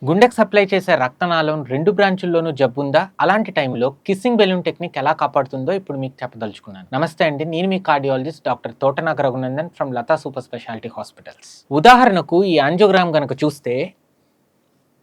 గుండెకి సప్లై చేసే రక్తనాళం 2 బ్రాంచుల్లోనూ జబ్బుందా? అలాంటి టైంలో కిస్సింగ్ బెలూన్ టెక్నిక్ ఎలా కాపాడుతుందో ఇప్పుడు మీకు చెప్పదలుచుకున్నాను. నమస్తే అండి. నేను మీ cardiologist doctor Thotanaga Raghunandan from Latha super speciality hospitals. ఉదాహరణకు ఈ యాంజియోగ్రామ్ గనక చూస్తే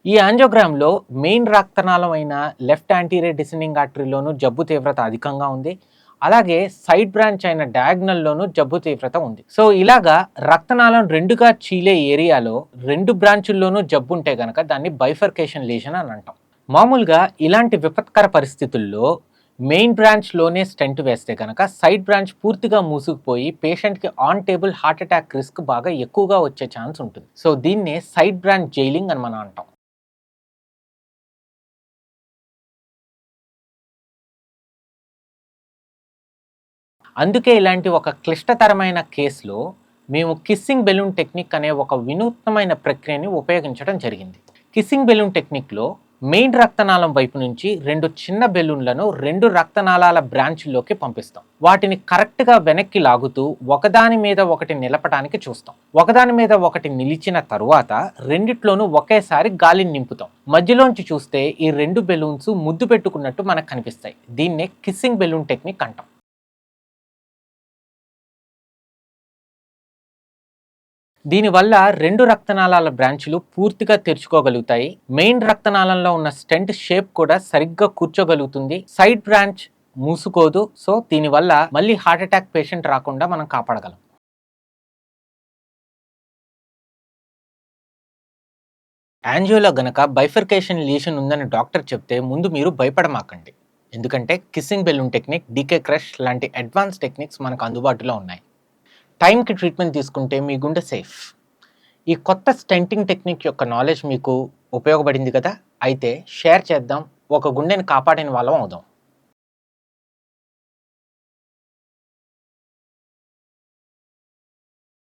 ఈ యాంజియోగ్రామ్‌లో మెయిన్ రక్తనాళం అయిన లెఫ్ట్ యాంటీరియర్ డిసెండింగ్ ఆర్టరీలోనూ జబ్బు తీవ్రత అధికంగా ఉంది. అలాగే సైడ్ బ్రాంచ్ అయిన డయాగ్నల్‌లోనూ జబ్బు తీవ్రత ఉంది. సో ఇలాగా రక్తనాళం 2గా చీలే ఏరియాలో 2 బ్రాంచుల్లోనూ జబ్బు ఉంటే గనక దాన్ని బైఫర్కేషన్ లీషన్ అని అంటాం. మామూలుగా ఇలాంటి విపత్కర పరిస్థితుల్లో మెయిన్ బ్రాంచ్‌లోనే స్టెంట్ వేస్తే గనక సైడ్ బ్రాంచ్ పూర్తిగా మూసుకుపోయి పేషెంట్‌కి on table heart attack risk బాగా ఎక్కువగా వచ్చే ఛాన్స్ ఉంటుంది. సో దీన్నే సైడ్ బ్రాంచ్ జైలింగ్ అని మనం అంటాం. అందుకే ఇలాంటి ఒక క్లిష్టతరమైన కేస్‌లో మేము కిస్సింగ్ బెలూన్ టెక్నిక్ అనే ఒక వినూత్నమైన ప్రక్రియని ఉపయోగించడం జరిగింది. కిస్సింగ్ బెలూన్ టెక్నిక్‌లో మెయిన్ రక్తనాళం వైపు నుంచి 2 చిన్న బెలూన్లను 2 రక్తనాళాల బ్రాంచ్‌ల్లోకి పంపిస్తాం. వాటిని కరెక్ట్‌గా వెనక్కి లాగుతూ ఒకదాని మీద ఒకటి నిలపడానికి చూస్తాం. ఒకదాని మీద ఒకటి నిలిచిన తరువాత రెండిట్లోనూ ఒకేసారి గాలిని నింపుతాం. మధ్యలోంచి చూస్తే ఈ 2 బెలూన్స్ ముద్దు పెట్టుకున్నట్టు మనకు కనిపిస్తాయి. దీన్నే కిస్సింగ్ బెలూన్ టెక్నిక్ అంటాం. దీనివల్ల 2 రక్తనాళాల బ్రాంచులు పూర్తిగా తెరుచుకోగలుగుతాయి. మెయిన్ రక్తనాళంలో ఉన్న స్టెంట్ షేప్ కూడా సరిగ్గా కూర్చోగలుగుతుంది. సైడ్ బ్రాంచ్ మూసుకోదు. సో దీనివల్ల మళ్ళీ హార్ట్ అటాక్ పేషెంట్ రాకుండా మనం కాపాడగలం. యాంజియోలో గనక బైఫర్కేషన్ లీషన్ ఉందని డాక్టర్ చెప్తే ముందు మీరు భయపడమాకండి. ఎందుకంటే kissing balloon technique, DK crush లాంటి అడ్వాన్స్ టెక్నిక్స్ మనకు అందుబాటులో ఉన్నాయి. టైంకి ట్రీట్మెంట్ తీసుకుంటే మీ గుండె సేఫ్. ఈ కొత్త స్టెంటింగ్ టెక్నిక్ యొక్క నాలెడ్జ్ మీకు ఉపయోగపడింది కదా? అయితే షేర్ చేద్దాం. ఒక గుండెని కాపాడిన వాళ్ళం అవుదాం.